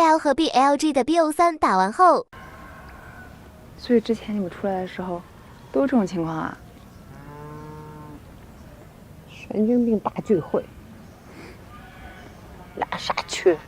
AL 和 BLG 的 BO3 打完后，所以之前你们出来的时候，都这种情况啊？神经病大聚会，拉萨去。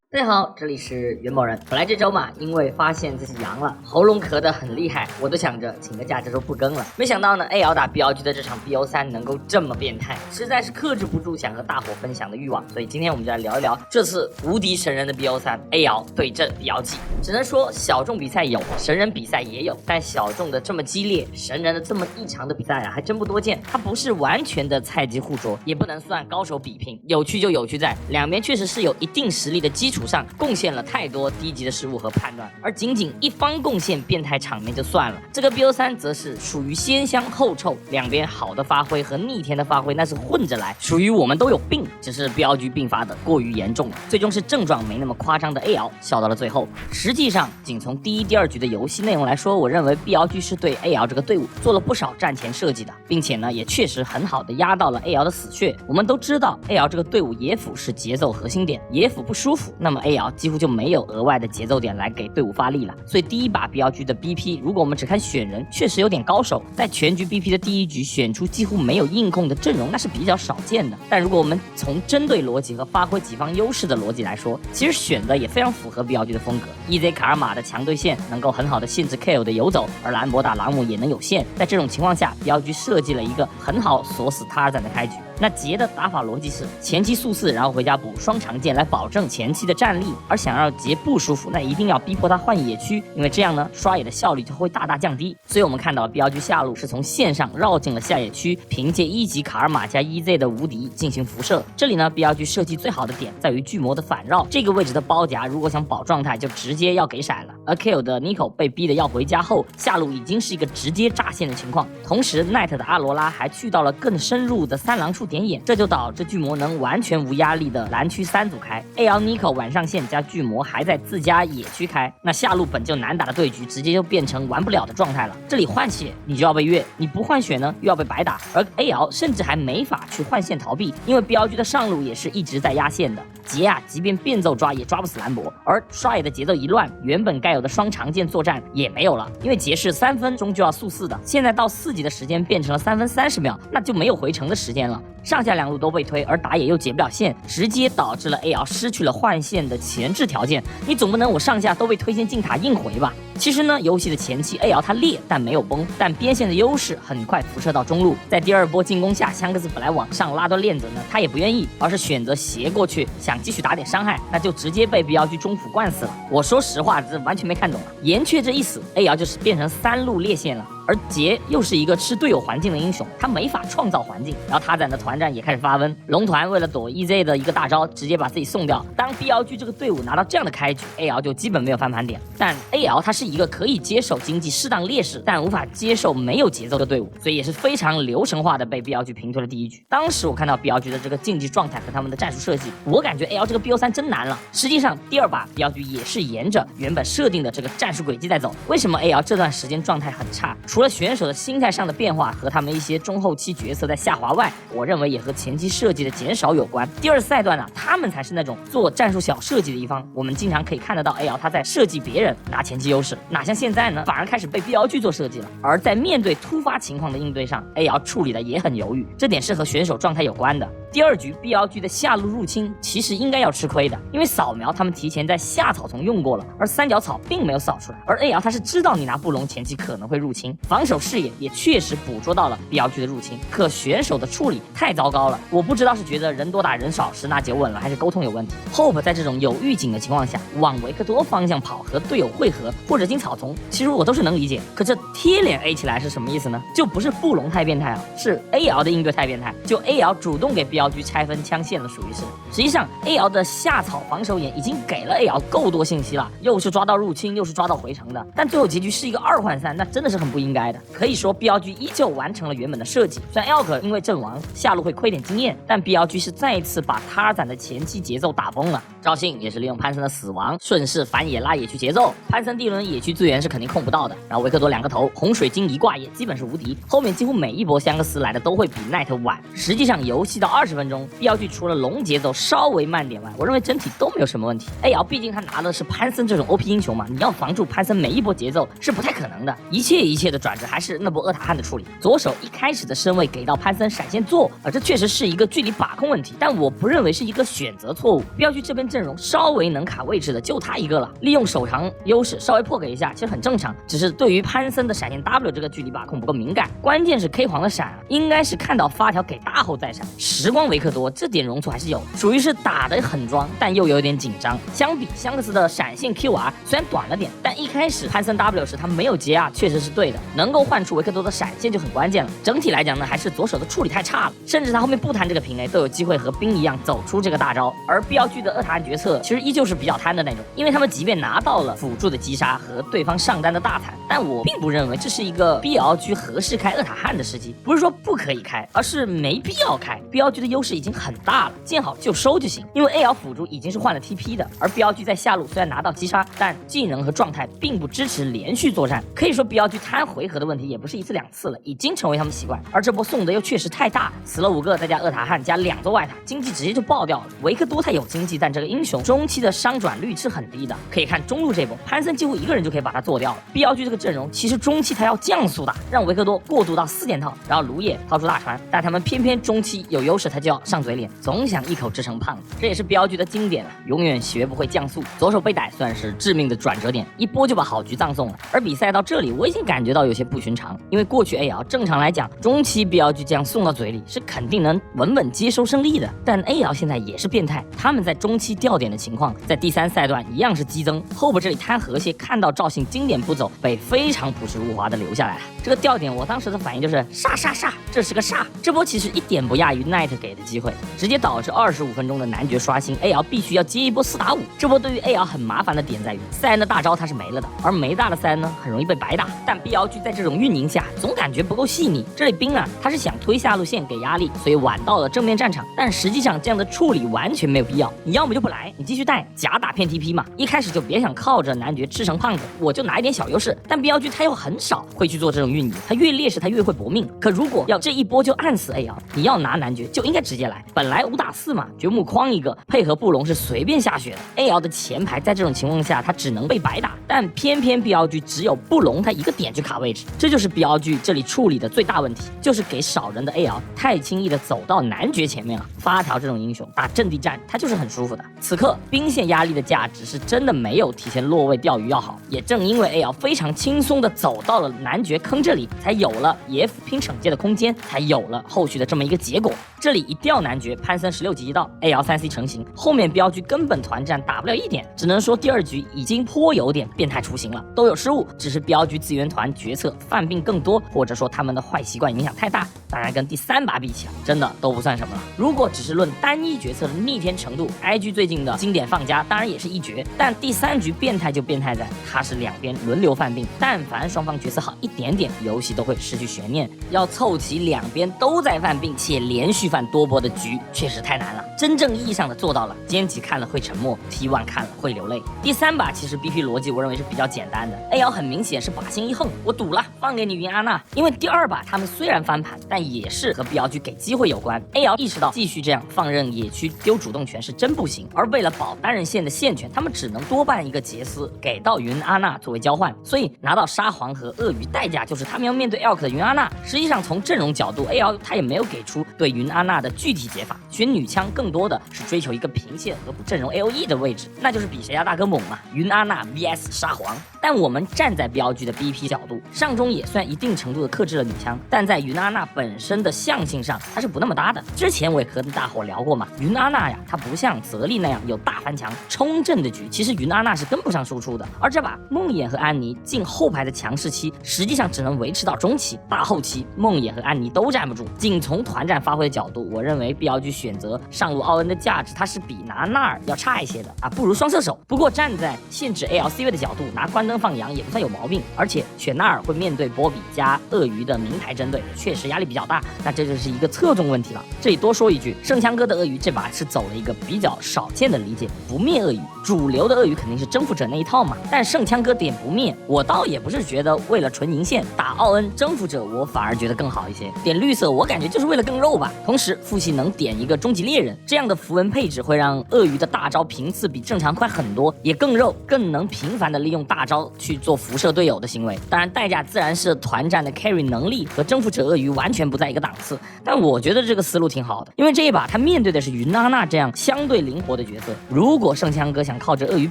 大家好，这里是元宝人。本来这周嘛，因为发现自己阳了，喉咙咳得很厉害，我都想着请个假这周不更了。没想到呢 ，AL 打 BLG 的这场 BO3 能够这么变态，实在是克制不住想和大伙分享的欲望。所以今天我们就来聊一聊这次无敌神人的 BO3 AL 对阵 BLG。只能说小众比赛有，神人比赛也有，但小众的这么激烈，神人的这么异常的比赛啊，还真不多见。它不是完全的菜鸡互啄，也不能算高手比拼。有趣就有趣在两边确实是有一定实力的基础上贡献了太多低级的失误和判断，而仅仅一方贡献变态场面就算了。这个 BO3 则是属于先香后臭，两边好的发挥和逆天的发挥那是混着来，属于我们都有病，只是 BLG 并发的过于严重了，最终是症状没那么夸张的 AL 笑到了最后。实际上仅从第一、第二局的游戏内容来说，我认为 BLG 是对 AL 这个队伍做了不少战前设计的，并且呢也确实很好的压到了 AL 的死穴。我们都知道 AL 这个队伍野辅是节奏核心点，野辅不舒服，那么 AL几乎就没有额外的节奏点来给队伍发力了。所以第一把 BLG 的 BP， 如果我们只看选人，确实有点高手，在全局 BP 的第一局选出几乎没有硬控的阵容，那是比较少见的。但如果我们从针对逻辑和发挥己方优势的逻辑来说，其实选的也非常符合 BLG 的风格。EZ 卡尔玛的强对线能够很好的限制 KO 的游走，而兰博打朗姆也能有限。在这种情况下 ，BLG 设计了一个很好锁死塔尔赞的开局。那杰的打法逻辑是前期速4，然后回家补双长剑来保证前期的战力。而想让杰不舒服，那一定要逼迫他换野区，因为这样呢刷野的效率就会大大降低。所以我们看到 BLG 下路是从线上绕进了下野区，凭借一级卡尔玛加 EZ 的无敌进行辐射。这里呢 BLG 设计最好的点在于巨魔的反绕，这个位置的包夹如果想保状态就直接要给闪了。而 KO 的 Nico 被逼的要回家后，下路已经是一个直接炸线的情况，同时 Knight 的阿罗拉还去到了更深入的三狼处点眼，这就导致巨魔能完全无压力的蓝区3组开 ，AL Nico 晚上线加巨魔还在自家野区开，那下路本就难打的对局直接就变成玩不了的状态了。这里换血你就要被越，你不换血呢又要被白打，而 AL 甚至还没法去换线逃避，因为 BLG 的上路也是一直在压线的。杰啊，即便变奏抓也抓不死兰博，而刷野的节奏一乱，原本该有的双长剑作战也没有了，因为杰是3分钟就要速4的，现在到4级的时间变成了3分30秒，那就没有回城的时间了。上下两路都被推，而打野又解不了线，直接导致了 AL 失去了换线的前置条件。你总不能我上下都被推线进塔硬回吧？其实呢，游戏的前期 AL 它裂但没有崩，但边线的优势很快辐射到中路。在第二波进攻下，香克斯本来往上拉段链子呢，他也不愿意，而是选择斜过去，想继续打点伤害，那就直接被 BLG 中辅灌死了。我说实话，这完全没看懂啊！岩雀这一死 ，AL 就是变成3路裂线了。而杰又是一个吃队友环境的英雄，他没法创造环境。然后塔赞的团战也开始发温，龙团为了躲 EZ 的一个大招，直接把自己送掉。当 BLG 这个队伍拿到这样的开局 ，AL 就基本没有翻盘点。但 AL 它是一个可以接受经济适当劣势，但无法接受没有节奏的队伍，所以也是非常流程化的被 BLG 平推了第一局。当时我看到 BLG 的这个竞技状态和他们的战术设计，我感觉 AL 这个 BO3 真难了。实际上第二把 BLG 也是沿着原本设定的这个战术轨迹在走。为什么 AL 这段时间状态很差？除了选手的心态上的变化和他们一些中后期角色在下滑外，我认为也和前期设计的减少有关。第二赛段呢，他们才是那种做战术小设计的一方。我们经常可以看得到 AL 他在设计别人拿前期优势，哪像现在呢，反而开始被 BLG 做设计了。而在面对突发情况的应对上 ，AL 处理的也很犹豫，这点是和选手状态有关的。第二局 BLG 的下路入侵其实应该要吃亏的，因为扫描他们提前在下草丛用过了，而三角草并没有扫出来。而 AL 他是知道你拿布隆前期可能会入侵，防守视野也确实捕捉到了 BLG 的入侵，可选手的处理太糟糕了。我不知道是觉得人多打人少十拿节稳了，还是沟通有问题。Hope 在这种有预警的情况下往维克多方向跑和队友汇合或者进草丛，其实我都是能理解。可这贴脸 A 起来是什么意思呢？就不是布隆太变态啊，是 AL 的应对太变态。就 AL 主动给 BLG BLG 拆分枪线了，属于是。实际上 AL 的下草防守眼已经给了 AL 够多信息了，又是抓到入侵，又是抓到回城的，但最后结局是一个2换3，那真的是很不应该的。可以说 BLG 依旧完成了原本的设计，虽然 Elk 因为阵亡下路会亏点经验，但 BLG 是再一次把塔尔赞的前期节奏打崩了。赵信也是利用潘森的死亡顺势反野拉野区节奏，潘森第一轮野区资源是肯定控不到的，然后维克多2个头，洪水晶一挂也基本是无敌，后面几乎每一波香克斯来的都会比奈特晚。实际上游戏到20分钟 BLG 除了龙节奏稍微慢点外，我认为整体都没有什么问题。AL 毕竟他拿的是潘森这种 OP 英雄嘛，你要防住潘森每一波节奏是不太可能的。一切的转折还是那波厄塔汉的处理，左手一开始的身位给到潘森闪现做，这确实是一个距离把控问题，但我不认为是一个选择错误。BLG 这边阵容稍微能卡位置的就他一个了，利用手长优势稍微破给一下，其实很正常。只是对于潘森的闪现 W 这个距离把控不够敏感，关键是 K 皇的闪应该是看到发条给大后再闪。时光维克多这点容错还是有，属于是打得很装，但又有点紧张。相比香克斯的闪现 QR 虽然短了点，但一开始潘森 W 时他没有接啊，确实是对的，能够换出维克多的闪现就很关键了。整体来讲呢，还是左手的处理太差了，甚至他后面不弹这个平 A 都有机会和冰一样走出这个大招。而 BLG 的厄塔汉决策其实依旧是比较贪的那种，因为他们即便拿到了辅助的击杀和对方上单的大残，但我并不认为这是一个 BLG 合适开厄塔汉的时机，不是说不可以开，而是没必要开。BLG 的优势已经很大了，见好就收就行。因为 AL 辅助已经是换了 TP 的，而 BLG 在下路虽然拿到击杀，但技能和状态并不支持连续作战。可以说 BLG 贪回合的问题也不是1次2次了，已经成为他们习惯。而这波送的又确实太大，死了5个，再加厄塔汉加2座外塔，经济直接就爆掉了。维克多他有经济，但这个英雄中期的伤转率是很低的。可以看中路这波，潘森几乎一个人就可以把他做掉了。BLG 这个阵容其实中期他要降速打，让维克多过渡到4件套，然后卢野掏出大船，但他们偏偏中期有优势，他就要上嘴脸，总想一口吃成胖子。这也是 BLG 的经典了，永远学不会降速。左手被逮算是致命的转折点，一波就把好局葬送了。而比赛到这里，我已经感觉到有些不寻常，因为过去 AL 正常来讲，中期 BLG 这样送到嘴里是肯定能稳稳接收胜利的，但 AL 现在也是变态，他们在中期掉点的情况，在第3赛段一样是激增。后边这里贪河蟹看到赵信经典步骤被非常朴实无华的留下来了，这个掉点我当时的反应就是煞，这是个煞。这波其实一点不亚于 Knight 给的机会，直接导致25分钟的男爵刷新 ，AL 必须要接一波4打5。这波对于 AL 很麻烦的点在于，塞恩的大招他是没了的，而没大的塞恩呢，很容易被白打。但 BLG 在这种运营下，总感觉不够细腻。这里冰啊，他是想推下路线给压力，所以晚到了正面战场，但实际上这样的处理完全没有必要。你要么就不来，你继续带假打骗 TP 嘛，一开始就别想靠着男爵吃成胖子，我就拿一点小优势。但 BLG 他又很少会去做这种运营，他越劣势他越会搏命。可如果要这一波就按死 AL， 你要拿男爵就应该直接来，本来5打4嘛，掘墓框一个，配合布隆是随便下血的。AL 的前排在这种情况下，他只能被白打，但偏偏 BLG 只有布隆他一个点去卡位置，这就是 BLG 这里处理的最大问题，就是给少人的 AL 太轻易的走到男爵前面了。发条这种英雄打阵地战，他就是很舒服的。此刻兵线压力的价值是真的没有提前落位钓鱼要好，也正因为 AL 非常轻松的走到了男爵坑这里，才有了 EF 拼惩戒的空间，才有了后续的这么一个结果。这里一掉男爵，潘森16级一到 ，AL 3C 成型，后面BLG根本团战打不了一点，只能说第2局已经颇有点变态雏形了，都有失误，只是BLG资源团决策犯病更多，或者说他们的坏习惯影响太大，当然跟第3把比起来，真的都不算什么了。如果只是论单一决策的逆天程度 ，IG 最近的经典放家当然也是一绝，但第3局变态就变态在它是两边轮流犯病，但凡双方角色好一点点，游戏都会失去悬念。要凑齐两边都在犯病且连续犯多波的局，确实太难了。真正意义上的做到了，歼几看了会沉默 ，T1 看了会流泪。第3把其实 BP 逻辑我认为是比较简单的 ，AL 很明显是把心一横，我赌了，放给你云阿娜。因为第2把他们虽然翻盘，但也是和 BLG 给机会有关。AL 意识到继续这样放任野区丢主动权是真不行，而为了保单人线的线权，他们只能多办一个杰斯给到云阿娜作为交换，所以拿到沙皇和鳄鱼代价就是他们要面对 Elk 的云阿娜。实际上从阵容角度 ，AL 他也没有给出对云阿娜的具体解法，选女枪更多的是追求一个平线和补阵容 AOE 的位置，那就是比谁家大哥猛嘛，云阿娜 VS 沙皇。但我们站在标剧的 BP 角度，上中也算一定程度的克制了女枪，但在云阿娜本身的象性上，它是不那么搭的。之前我也和大伙聊过嘛，云阿娜呀，它不像泽丽那样有大翻墙冲阵的局，其实云阿娜是跟不上输出的。而这把梦魇和安妮进后排的强势期，实际上只能维持到中期，大后期梦魇和安妮都站不住。仅从团战发挥的角度，我认为标剧选择上路奥恩的价值，它是比拿纳尔要差一些的啊，不如双射手。不过站在限制 ALC 位的角度，拿关灯放羊也不算有毛病。而且选纳尔会面对波比加鳄鱼的名牌针对，确实压力比较大。那这就是一个侧重问题了。这里多说一句，圣枪哥的鳄鱼这把是走了一个比较少见的理解，不灭鳄鱼。主流的鳄鱼肯定是征服者那一套嘛，但圣枪哥点不灭，我倒也不是觉得为了纯银线打奥恩征服者，我反而觉得更好一些。点绿色，我感觉就是为了更肉吧。同时，父系能点一个终极猎人，这样的符文配置会让鳄鱼的大招频次比正常快很多，也更肉，更能频繁的利用大招去做辐射队友的行为。当然，代价自然是团战的 carry 能力和征服者鳄鱼完全不在一个档次。但我觉得这个思路挺好的，因为这一把他面对的是云娜娜这样相对灵活的角色。如果圣枪哥想靠着鳄鱼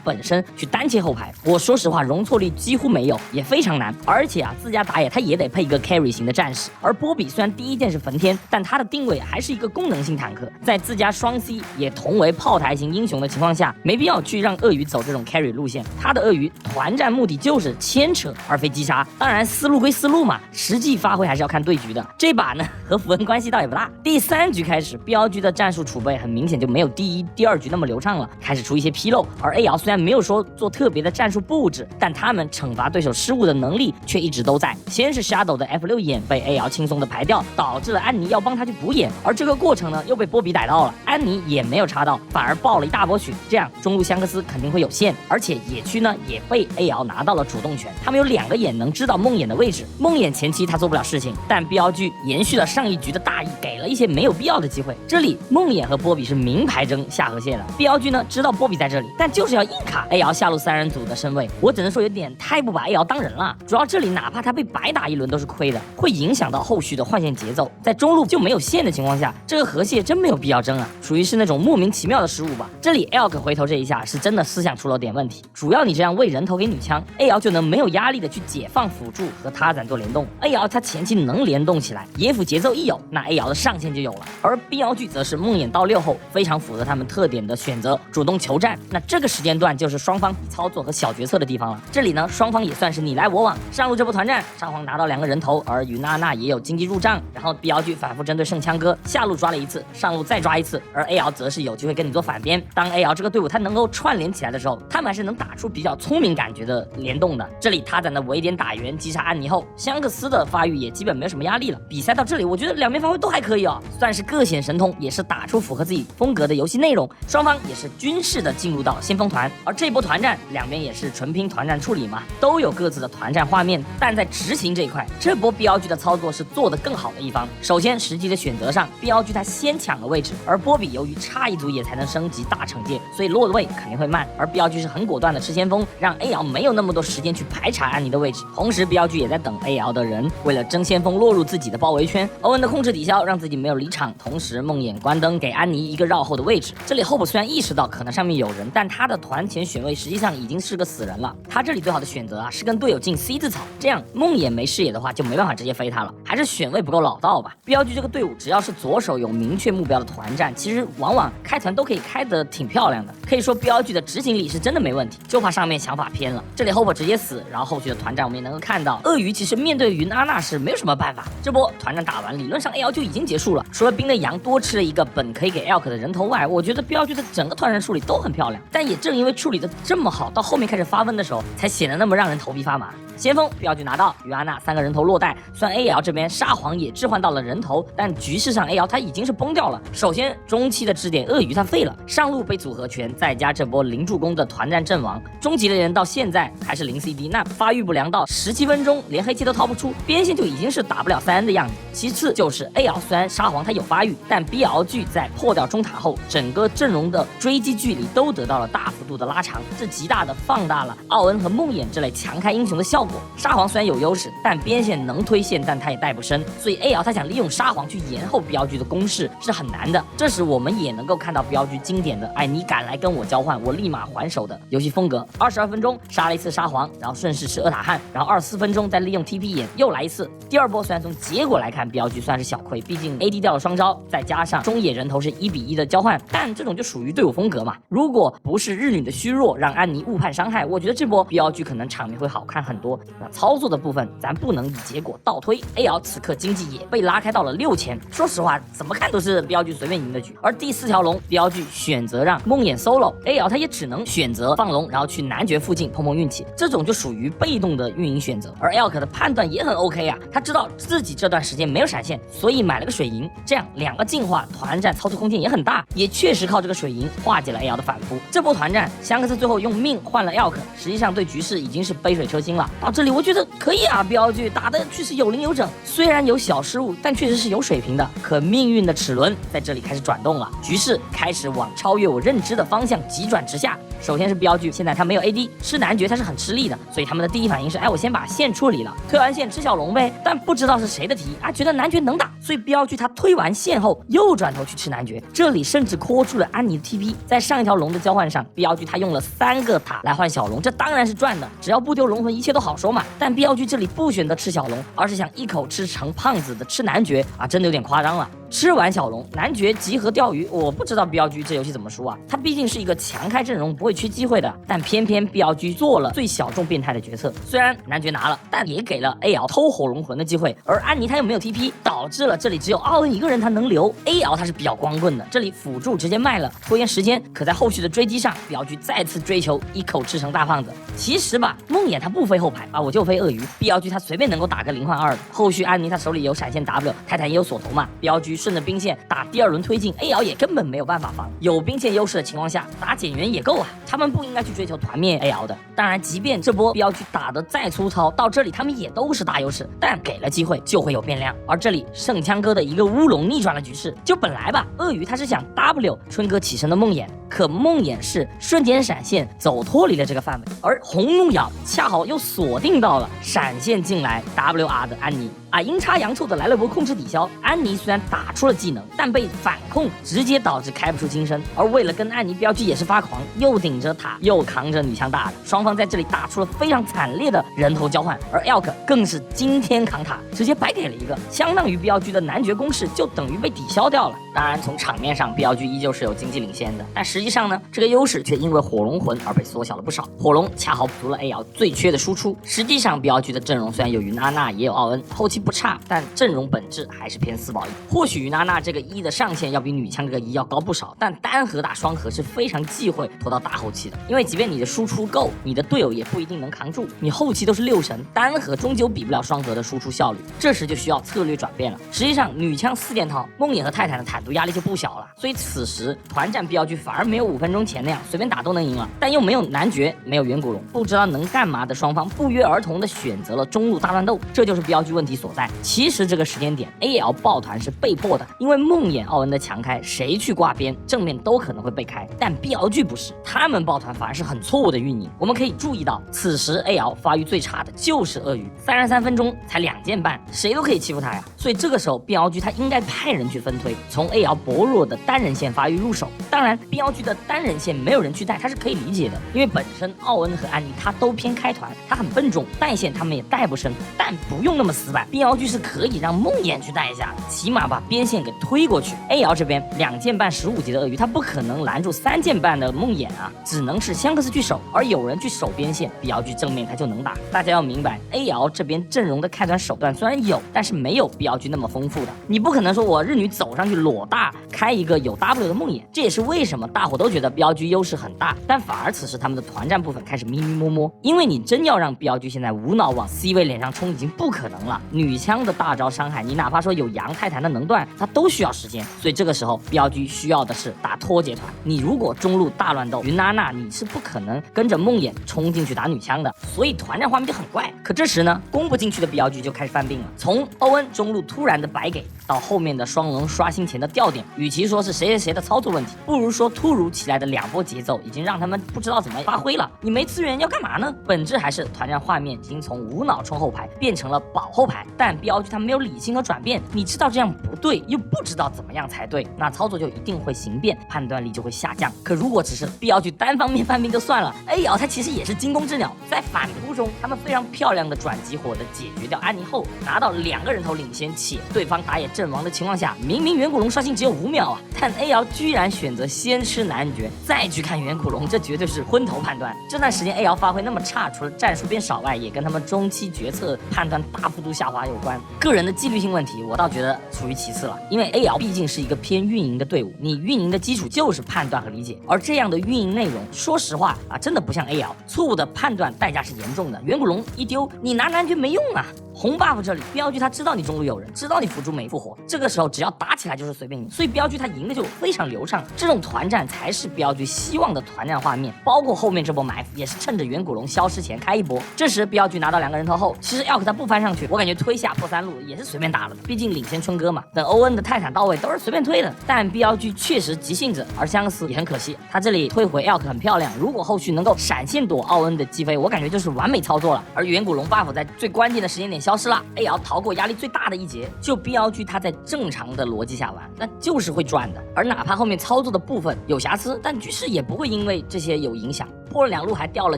本身去单切后排，我说实话容错率几乎没有，也非常难。而且啊，自家打野他也得配一个 carry 型的战士。而波比虽然第一件是焚天，但他的定位还是一个功能性坦克，在自家双 C 也同为炮台型英雄的情况下，没必要去让鳄鱼走这种 carry 路线。他的鳄鱼团战目的就是牵扯而非击杀，当然思路归思路嘛，实际发挥还是要看对局的。这把呢和符文关系倒也不大。第3局开始，标剧的战术储备很明显就没有第1、第2局那么流畅了，开始出一些纰漏。而 A 瑶虽然没有说做特别的战术布置，但他们惩罚对手失误的能力却一直都在。先是 Shadow 的 F6 眼被 A 瑶轻松的排掉，导致了安妮要帮他去补眼，而这个过程呢又被波比逮到了，安妮也没有插到，反而爆了一大波血，这样中路香克斯肯定会有限。而且野区呢也被 A 瑶拿到了主动权，他们有2个眼能知道梦魇的位置。梦魇前期他做不了事情，但标剧延续了上一局的大意，给了一些没有必要的机会。这里梦魇和波比是明牌争下河蟹了，标剧呢知道波比在这里，但就是要硬卡 A 瑶下路3人组的身位，我只能说有点太不把 A 瑶当人了。主要这里哪怕他被白打一轮都是亏的，会影响到后续的换线节奏。在中路就没有线的情况下，这个河蟹真没有必要争啊，属于是那种莫名其妙的失误吧。这里 Elk 回头这一下是真的思想出了点问题，主要你这样喂人头给女枪 ，A 瑶就能没有压力的去解放辅助和他攒做联动。A 瑶他前期能联动起来，野辅节奏一有，那 A 瑶的上限就有了。而标剧则是梦魇到6后，非常符合他们特点的选择，主动求战。那这个时间段就是双方比操作和小决策的地方了。这里呢，双方也算是你来我往。上路这波团战，上皇拿到2个人头，而云娜娜也有经济入账。然后标剧反复针对圣枪哥，下路抓了1次，上路再抓1次，而 A 瑶则是有机会跟你做反边。当 A 瑶这个队伍他能够串联起来的时候，他们还是能打出比较聪明感觉的联动的。这里他攒的围点打圆击杀安妮后，香克斯的发育也基本没有什么压力了。比赛到这里，我觉得两边发挥都还可以哦，算是各显神通，也是打出符合自己风格的游戏内容。双方也是军事的进入到先锋团，而这波团战两边也是纯拼团战处理嘛，都有各自的团战画面。但在执行这一块，这波标剧的操作是做得更好的一方。首先实际的选择上，标剧他先抢了位置，而波比由于差一组野才能升级大惩戒，所以落的位肯定会慢。而标剧是很果断的吃先锋，让 A 瑶没有那么多时间去排查安妮的位置。同时标剧也在等 A 瑶的人为了争先锋落入自己的包围圈，欧文的控制抵消让自己没有离场，同时梦魇关灯给安妮一个绕后的位置。这里后补虽然意识到可能上面有人，但他的团前选位实际上已经是个死人了。他这里最好的选择啊是跟队友进 C 字草，这样梦魇没视野的话就没办法直接飞他了，还是选位不够老道吧。标剧这个队伍只要是左手有明确目标的团战，其实往往开团都可以开得挺漂亮的，可以说标剧的执行力是真的没问题，就怕上面想法偏了。这里后补直接死，然后后续的团战我们也能够看到，鳄鱼其实面对云阿娜是没有什么办法。这波团战打完，理论上 A 瑶就已经结束了，除了冰的羊多吃了一个本可以给 Elk 的人头外，我觉得标剧的整个团战处理都很漂亮。但也正因为处理的这么好，到后面开始发问的时候，才显得那么让人头皮发麻。先锋标剧拿到，云阿娜3个人头落袋，虽然 A 瑶这边沙皇也置换到了人头，但局势上 A 瑶他已经是崩掉了。首先中期的支点鳄鱼他废了，上路被组合拳，再加这波零助攻的团战阵亡，终极的人到现在还是0 CD， 那发育不良到17分钟连黑切都掏不出，边线就已经是打不了3人的样子。其次就是 A 瑶虽然沙皇他有发育，但 BL 剧在破掉中塔后，整个阵容的追击距离都得到了大幅度的拉长，这极大的放大了奥恩和梦魇这类强开英雄的效果。沙皇虽然有优势，但边线能推线，但他也带不深，所以 A L 他想利用沙皇去延后镖局的攻势是很难的。这时我们也能够看到镖局经典的你敢来跟我交换，我立马还手的游戏风格。22分钟杀了一次沙皇，然后顺势吃厄塔汉，然后24分钟再利用 TP 眼又来一次。第二波虽然从结果来看镖局算是小亏，毕竟 AD 掉了双招，再加上中野人头是1:1的交换，但这种就属于队伍风格嘛。如果不是日女的虚弱让安妮误判伤害，我觉得这波镖局可能场面会好看很多。那操作的部分咱不能以结果倒推， AL 此刻经济也被拉开到了6000，说实话怎么看都是镖局随便赢的局。而第4条龙镖局选择让梦魇 solo， AL 他也只能选择放龙，然后去男爵附近碰碰运气，这种就属于被动的运营选择。而 Elk 的判断也很 OK 啊，他知道自己这段时间没有闪现，所以买了个水银，这样2个进化团战操作空间也很大，也确实靠这个水银化解了 AL 的反扑。这波团战香克斯最后用命换了 Elk， 实际上对局势已经是杯水车薪了。到这里我觉得可以啊，镖局打的确实有零有整，虽然有小失误，但确实是有水平的。可命运的齿轮在这里开始转动了，局势开始往超越我认知的方向急转直下。首先是镖局，现在他没有 AD， 吃男爵他是很吃力的，所以他们的第一反应是，我先把线处理了，推完线吃小龙呗。但不知道是谁的提觉得男爵能打，所以镖局他推完线后又转头去吃男爵，这里甚至拖住了安妮的 TP。在上一条龙的交换上，镖局他用了3个塔来换小龙，这当然是赚的，只要不丢龙魂一切都好说嘛。但镖局这里不选择吃小龙，而是想一口吃成胖子的吃男爵真的有点夸张了。吃完小龙，男爵集合钓鱼，我不知道镖局这游戏怎么输啊。他毕竟是一个强开阵容，不会缺机会的，但偏偏镖局做了最小众变态的决策。虽然男爵拿了，但也给了 AL 偷火龙魂的机会，而安妮他又没有 TP， 导致了这里只有奥恩一个人他能留。AL 他是比较光棍的，这里辅助直接卖了，拖延时间。可在后续的追击上，镖局再次追求一口吃成大胖子。其实吧，梦魇他不飞后排我就飞鳄鱼，镖局他随便能够打个0换2的。后续安妮他手里有闪现 W， 泰坦也有锁头嘛，镖局顺着兵线打第2轮推进 ，AL 也根本没有办法防。有兵线优势的情况下，打减员也够啊。他们不应该去追求团灭 AL 的。当然，即便这波镖局打得再粗糙，到这里他们也都是大优势，但给了机会就会有变量。而这里圣枪哥的一个乌龙逆转了局势。就本来吧，鳄鱼他是想 W 春哥起身的梦魇，可梦魇是瞬间闪现走脱离了这个范围，而红怒咬恰好又锁定到了闪现进来 WR 的安妮。阴差阳错的来了波控制抵消，安妮虽然打出了技能，但被反控，直接导致开不出金身。而为了跟安妮镖局也是发狂，又顶着塔，又扛着女枪大的，双方在这里打出了非常惨烈的人头交换。而 Elk 更是惊天扛塔，直接白给了一个，相当于镖局的男爵攻势就等于被抵消掉了。当然，从场面上镖局依旧是有经济领先的，但实际上呢，这个优势却因为火龙魂而被缩小了不少。火龙恰好补足了 AL 最缺的输出。实际上，镖局的阵容虽然有云娜娜，也有奥恩，后期不差，但阵容本质还是偏4保1。或许云娜娜这个1的上限要比女枪这个1要高不少，但单核打双核是非常忌讳拖到大后期的，因为即便你的输出够，你的队友也不一定能扛住，你后期都是6神，单核终究比不了双核的输出效率，这时就需要策略转变了。实际上，女枪4件套，梦魇和泰坦的坦度压力就不小了，所以此时团战镖局反而没有5分钟前那样随便打都能赢了，但又没有男爵，没有远古龙，不知道能干嘛的双方不约而同的选择了中路大乱斗，这就是镖局问题所在。其实这个时间点 AL 抱团是被迫的，因为梦魇奥恩的强开，谁去挂边正面都可能会被开，但镖局不是，他们抱团反而是很错误的运营。我们可以注意到，此时 AL 发育最差的就是鳄鱼，33分钟才2件半，谁都可以欺负他呀。所以这个时候镖局他应该派人去分推，从 AL 薄弱的单人线发育入手。当然，镖局的单人线没有人去带，他是可以理解的，因为本身奥恩和安妮他都偏开团，他很笨重，带线他们也带不深，但不用那么死板，镖局是可以让梦魇去带一下的，起码把边线给推过去。AL 这边2件半15级的鳄鱼，他不可能拦住3件半的梦魇啊，只能是香克斯去守，而有人去守边线，镖局正面他就能打。大家要明白 ，AL 这边阵容的开团手段虽然有，但是没有镖局那么丰富的。你不可能说我日女走上去裸大开一个有 W 的梦魇，这也是为什么大伙都觉得镖局优势很大，但反而此时他们的团战部分开始咪咪摸摸，因为你真要让镖局现在无脑往 C 位脸上冲已经不可能了。女女枪的大招伤害，你哪怕说有杨泰坦的能断，它都需要时间。所以这个时候 BLG 需要的是打脱节团。你如果中路大乱斗，云娜娜你是不可能跟着梦魇冲进去打女枪的，所以团战画面就很怪。可这时呢，攻不进去的 BLG 就开始犯病了。从欧恩中路突然的白给到后面的双龙刷新前的掉点，与其说是谁的操作问题，不如说突如其来的2波节奏已经让他们不知道怎么发挥了。你没资源要干嘛呢？本质还是团战画面已经从无脑冲后排变成了保后排，但 BLG 他没有理性和转变，你知道这样不对，又不知道怎么样才对，那操作就一定会形变，判断力就会下降。可如果只是 BLG 单方面犯病就算了，AL 它其实也是惊弓之鸟，在反扑中他们非常漂亮的转激火的解决掉安妮后，拿到2个人头领先，且对方打野阵亡的情况下，明明远古龙刷新只有5秒啊，但 AL 居然选择先吃男爵再去看远古龙，这绝对是昏头判断。这段时间 AL 发挥那么差，除了战术变少外，也跟他们中期决策判断大幅度下滑有关。个人的纪律性问题我倒觉得属于其次了，因为 AL 毕竟是一个偏运营的队伍，你运营的基础就是判断和理解，而这样的运营内容说实话啊，真的不像 AL， 错误的判断代价是严重的。远古龙一丢，你拿男爵没用啊。红 buff 这里 BLG 他知道你中路有人，知道你辅助没复活，这个时候只要打起来就是随便赢，所以 BLG 他赢的就非常流畅。这种团战才是 BLG 希望的团战画面，包括后面这波埋伏也是趁着远古龙消失前开一波。这时 BLG 拿到2个人头后，其实 Elk 他不翻上去，我感觉推下破3路也是随便打了的，毕竟领先春哥嘛。等欧恩的泰坦到位都是随便推的，但 BLG 确实急性子，而相思也很可惜，他这里推回 Elk 很漂亮，如果后续能够闪现躲奥恩的击飞，我感觉就是完美操作了。而远古龙 buff 在最关键的时间点消失了，AL 逃过压力最大的一劫，就 BLG 他在正常的逻辑下玩，那就是会赚的。而哪怕后面操作的部分有瑕疵，但局势也不会因为这些有影响。破了2路还掉了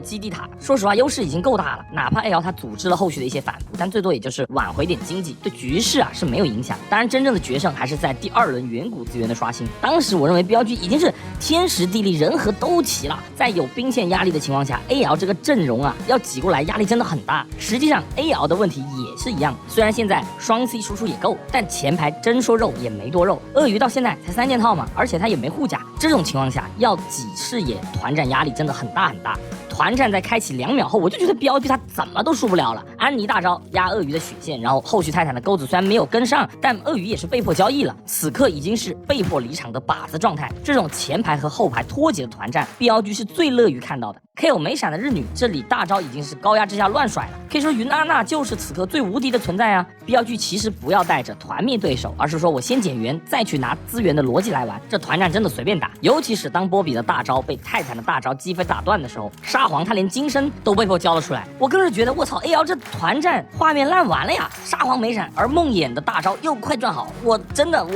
基地塔，说实话优势已经够大了。哪怕 AL 他组织了后续的一些反扑，但最多也就是挽回点经济，对局势啊是没有影响。当然真正的决胜还是在第2轮远古资源的刷新。当时我认为 BLG 已经是天时地利人和都齐了，在有兵线压力的情况下 ，AL 这个阵容啊要挤过来压力真的很大。实际上 AL 的问题也是一样，虽然现在双 C 输出也够，但前排真说肉也没多肉。鳄鱼到现在才3件套嘛，而且他也没护甲，这种情况下要挤视野团战压力真的很大很大。团战在开启2秒后，我就觉得 BLG 他怎么都输不了了。安妮大招压鳄鱼的血线，然后后续泰坦的钩子虽然没有跟上，但鳄鱼也是被迫交易了，此刻已经是被迫离场的靶子状态。这种前排和后排脱节的团战 ，BLG 是最乐于看到的。KO 没闪的日女，这里大招已经是高压之下乱甩了，可以说云娜娜就是此刻最无敌的存在啊。BLG 其实不要带着团灭对手，而是说我先减员再去拿资源的逻辑来玩，这团战真的随便打。尤其是当波比的大招被泰坦的大招击飞打断的时候，沙皇他连金身都被迫交了出来。我更是觉得我操 AL 这团战画面烂完了呀！沙皇没闪，而梦魇的大招又快转好，我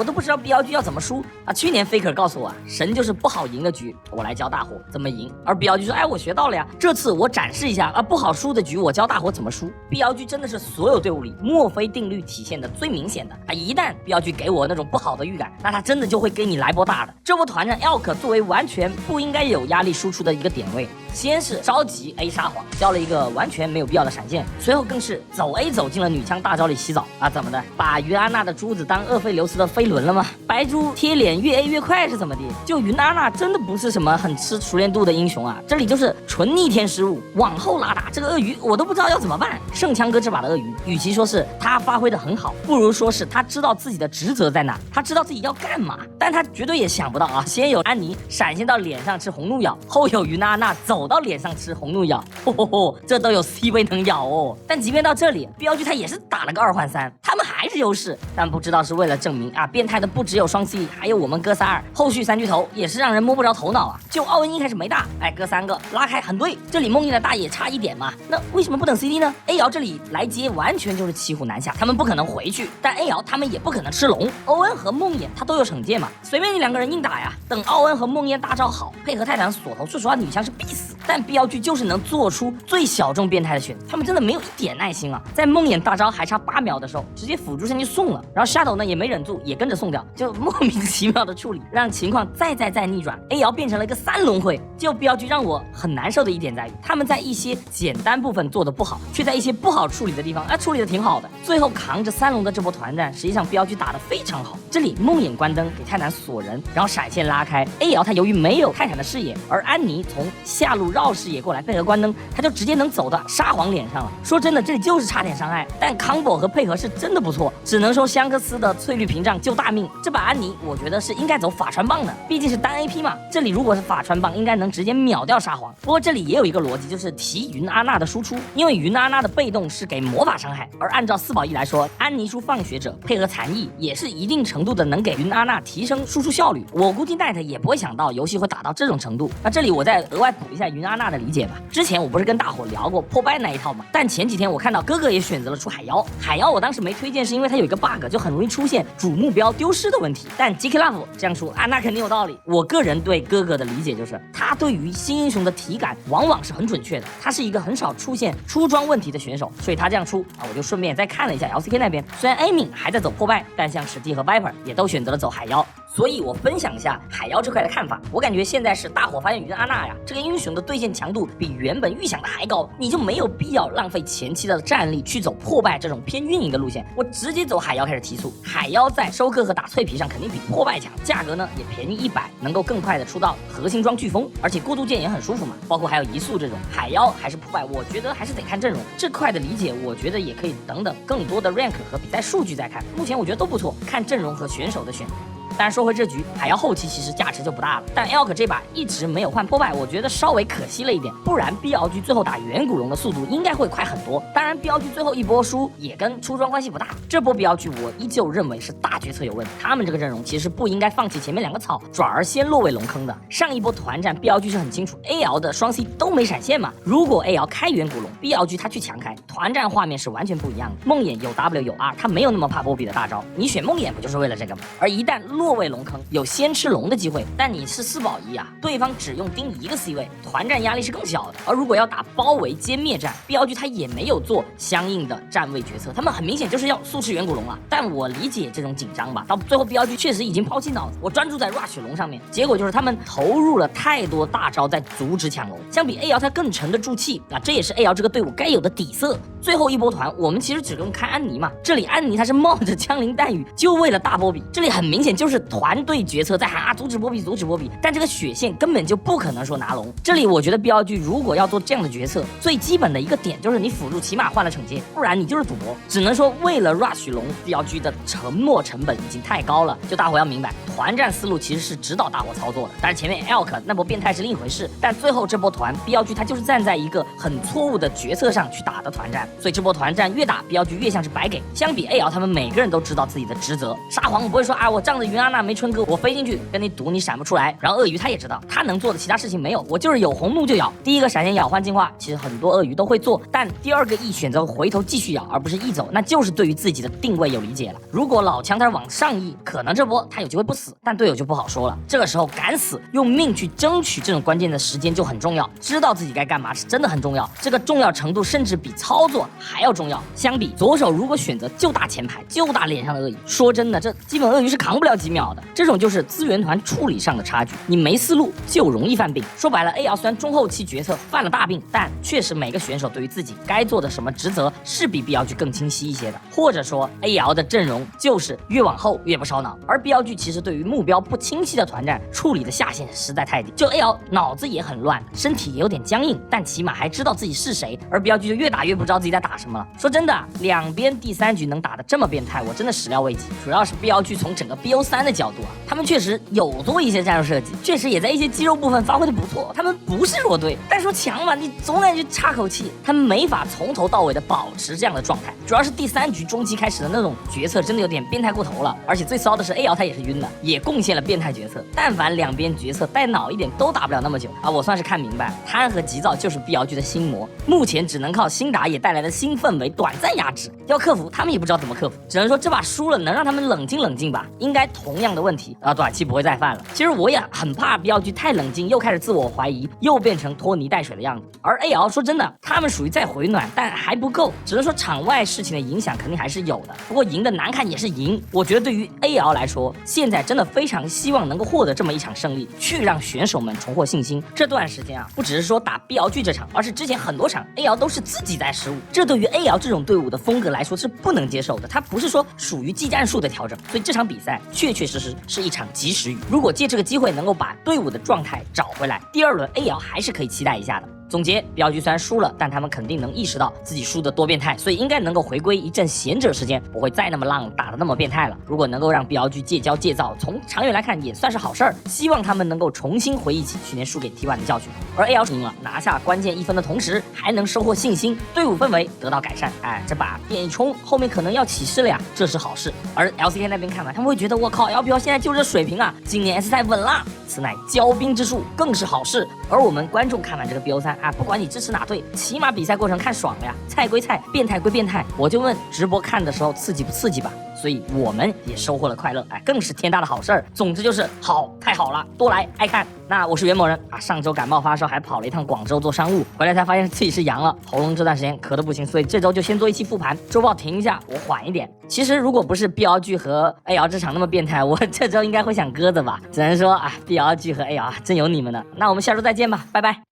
都不知道 BLG 要怎么输啊！去年 Faker 告诉我，神就是不好赢的局，我来教大伙怎么赢。而 BLG 说，哎，我学到了呀，这次我展示一下啊，不好输的局我教大伙怎么输。BLG 真的是所有队伍里墨菲定律体现的最明显的啊！一旦 BLG 给我那种不好的预感，那他真的就会给你来波大的。这波团战 Elk 作为完全不应该有压力输出的一个点位，先是着急 A 沙皇，交了一个完全没有必要的闪现，随后更是走 A 走进了女枪大招里洗澡啊！怎么的？把云安娜的珠子当厄斐琉斯的飞轮了吗？白珠贴脸越 A 越快是怎么的？就云安娜真的不是什么很吃熟练度的英雄啊，这里就是纯逆天失误，往后拉打这个鳄鱼我都不知道要怎么办。圣枪哥这把的鳄鱼，与其说是他发挥的很好，不如说是他知道自己的职责在哪，他知道自己要干嘛，但他绝对也想不到啊，先有安妮闪现到脸上吃红怒咬，后有云娜娜走到脸上吃红怒咬，这都有 C 位能咬哦。但即便到这里，标剧他也是打了个2换3，他们还是优势，但不知道是为了证明啊，变态的不只有双 C， 还有我们哥仨，后续3巨头也是让人摸不着头脑啊。就奥恩一开始没大，哎，哥3个拉开很对，这里梦魇的大也差1点嘛，那为什么不等 CD 呢 ？A 瑶这里来接完全就是骑虎难下，他们不可能回去，但 A 瑶他们也不可能吃龙。欧恩和梦魇他都有惩戒嘛，随便你2个人硬打呀。等奥恩和梦魇大招好，配合泰坦锁头，说实话女枪是必死，但 BLG 就是能做出最小众变态的选择，他们真的没有一点耐心啊！在梦魇大招还差8秒的时候，直接辅助线就送了，然后 Shadow 呢也没忍住，也跟着送掉，就莫名其妙的处理，让情况再逆转。A 瑶变成了一个3轮会，就 BLG 让我很难受的一点在于，他们在一些简单部分做的不好，却在一些不好处理的地方处理的挺好的。最后扛着3龙的这波团战，实际上 BLG 打得非常好。这里梦魇关灯给泰坦锁人，然后闪现拉开 ，A 瑶他由于没有泰坦的视野，而安妮从下路绕视野过来配合关灯，他就直接能走到沙皇脸上了。说真的，这里就是差点伤害，但 combo 和配合是真的不错，只能说香克斯的翠绿屏障救大命。这把安妮我觉得是应该走法穿棒的，毕竟是单 AP 嘛，这里如果是法穿棒应该能直接秒掉沙皇。不过这里也有一个逻辑，就是提云阿娜的输出，因为云阿娜的被动是给魔法伤害，而按照4保1来说，安妮输放学者配合残翼也是一定程度的能给云阿娜提升输出效率。我估计奈特也不会想到游戏会打到这种程度。那这里我再额外补一下云阿娜的理解吧。之前我不是跟大伙聊过破败那一套吗？但前几天我看到哥哥也选择了出海妖。海妖我当时没推荐是因为它有一个 bug， 就很容易出现主目标丢失的问题。但 GK Love 这样说啊，那肯定有道理。我个人对哥哥的理解就是，他对于新英雄的体感往往是很准确的。他是一个很少出现出装问题的选手，所以他这样出啊，我就顺便再看了一下 LCK 那边，虽然 Amy 还在走破败，但像史蒂和 Viper 也都选择了走海妖。所以我分享一下海妖这块的看法。我感觉现在是大伙发现云阿娜呀，这个英雄的对线强度比原本预想的还高，你就没有必要浪费前期的战力去走破败这种偏运营的路线，我直接走海妖开始提速。海妖在收割和打脆皮上肯定比破败强，价格呢也便宜100，能够更快的出到核心装飓风，而且过渡键也很舒服嘛，包括还有移速这种。海妖还是破败，我觉得还是得看阵容这块的理解，我觉得也可以等等更多的 rank 和比赛数据再看。目前我觉得都不错，看阵容和选手的选择。当然说回这局，海妖后期其实价值就不大了，但 Elk 这把一直没有换破败，我觉得稍微可惜了一点，不然 BLG 最后打远古龙的速度应该会快很多。当然 BLG 最后一波输也跟出装关系不大，这波 BLG 我依旧认为是大决策有问题，他们这个阵容其实不应该放弃前面2个草，转而先落位龙坑的。上一波团战 BLG 是很清楚 AL 的双 C 都没闪现嘛，如果 AL 开远古龙 BLG 他去强开，团战画面是完全不一样的。梦魇有 W 有 R， 他没有那么怕波比的大招，你选梦魇不就是为了这个吗？而一旦落位龙坑，有先吃龙的机会，但你是4保1啊，对方只用盯1个 C 位，团战压力是更小的。而如果要打包围歼灭战 ，BLG 他也没有做相应的站位决策，他们很明显就是要速吃远古龙啊。但我理解这种紧张吧，到最后 BLG 确实已经抛弃脑子，我专注在 rush 龙上面，结果就是他们投入了太多大招在阻止抢龙，相比 A 瑶他更沉得住气啊，这也是 A 瑶这个队伍该有的底色。最后一波团，我们其实只用看安妮嘛，这里安妮他是冒着枪林弹雨就为了大波比，这里很明显就是团队决策在喊啊阻止波比阻止波比，但这个血线根本就不可能说拿龙。这里我觉得 BLG 如果要做这样的决策，最基本的一个点就是你辅助起码换了惩戒，不然你就是赌博。只能说为了 rush 龙 BLG 的沉没成本已经太高了，就大伙要明白，团战思路其实是指导大伙操作的。但是前面 Elk 那波变态是另一回事，但最后这波团 BLG 他就是站在一个很错误的决策上去打的团战，所以这波团战越打 BLG 越像是白给。相比 AL 他们每个人都知道自己的职责，沙皇不会说啊我仗着云阿娜没春哥我飞进去跟你赌你闪不出来，然后鳄鱼他也知道他能做的其他事情没有，我就是有红怒就咬。第一个闪现咬换进化其实很多鳄鱼都会做，但第二个 E 选择回头继续咬而不是 E 走，那就是对于自己的定位有理解了。如果老强他是往上 E， 可能这波他有机会不死，但队友就不好说了。这个时候敢死用命去争取这种关键的时间就很重要，知道自己该干嘛是真的很重要，这个重要程度甚至比操作还要重要。相比左手如果选择就打前排就打脸上的鳄鱼，说真的这基本鳄鱼是扛不了几秒的，这种就是资源团处理上的差距，你没思路就容易犯病。说白了 AL 虽然中后期决策犯了大病，但确实每个选手对于自己该做的什么职责是比 BLG 更清晰一些的，或者说 AL 的阵容就是越往后越不烧脑，而 BLG 其实对于目标不清晰的团战处理的下限实在太低，就 AL 脑子也很乱，身体也有点僵硬，但起码还知道自己是谁，而 BLG 就越打越不知道自己在打什么了。说真的，两边第3局能打得这么变态，我真的始料未及。主要是 BLG 从整个 BO3 的角度啊，他们确实有做一些战术设计，确实也在一些肌肉部分发挥的不错，他们不是弱队，但说强嘛，你总感觉插口气，他们没法从头到尾的保持这样的状态。主要是第3局中期开始的那种决策真的有点变态过头了，而且最骚的是 AL 他也是晕的，也贡献了变态决策。但凡两边决策带脑一点都打不了那么久啊！我算是看明白，贪和急躁就是 BLG 的心魔，目前只能靠新打野带来的新氛围短暂压制，要克服他们也不知道怎么克服，只能说这把输了能让他们冷静冷静吧，应该同样的问题短期不会再犯了。其实我也很怕 BLG 太冷静又开始自我怀疑，又变成拖泥带水的样子。而 AL 说真的，他们属于在回暖，但还不够，只能说场外事情的影响肯定还是有的，不过赢的难看也是赢。我觉得对于 AL 来说，现在真的非常希望能够获得这么一场胜利，去让选手们重获信心。这段时间啊，不只是说打 BLG 这场，而是之前很多场 AL 都是自己在失误，这对于 AL 这种队伍的风格来说是不能接受的。它不是说属于技战术的调整，所以这场比赛确确实实是一场及时雨。如果借这个机会能够把队伍的状态找回来，第2轮 AL 还是可以期待一下的。总结，镖局虽然输了，但他们肯定能意识到自己输得多变态，所以应该能够回归一阵闲者时间，不会再那么浪打得那么变态了。如果能够让镖局戒骄戒躁，从长远来看也算是好事儿。希望他们能够重新回忆起去年输给 T1 的教训。而 AL 赢了，拿下关键1分的同时，还能收获信心，队伍氛围得到改善。哎，这把变一冲，后面可能要起势了呀，这是好事。而 LCK 那边看完，他们会觉得我靠 LPL 现在就这水平啊，今年 S 赛稳了，此乃骄兵之术，更是好事。而我们观众看完这个 BO3啊，不管你支持哪队，起码比赛过程看爽了呀，菜归菜，变态归变态。我就问直播看的时候刺激不刺激吧？所以我们也收获了快乐，哎，更是天大的好事儿。总之就是好，太好了，多来爱看。那我是袁某人啊，上周感冒发烧，还跑了一趟广州做商务，回来才发现自己是阳了，喉咙这段时间咳得不行，所以这周就先做一期复盘，周报停一下，我缓一点。其实如果不是 BLG 和 AL 这场那么变态，我这周应该会想鸽子吧。只能说啊，BLG 和 AL 真有你们的。那我们下周再见吧，拜拜。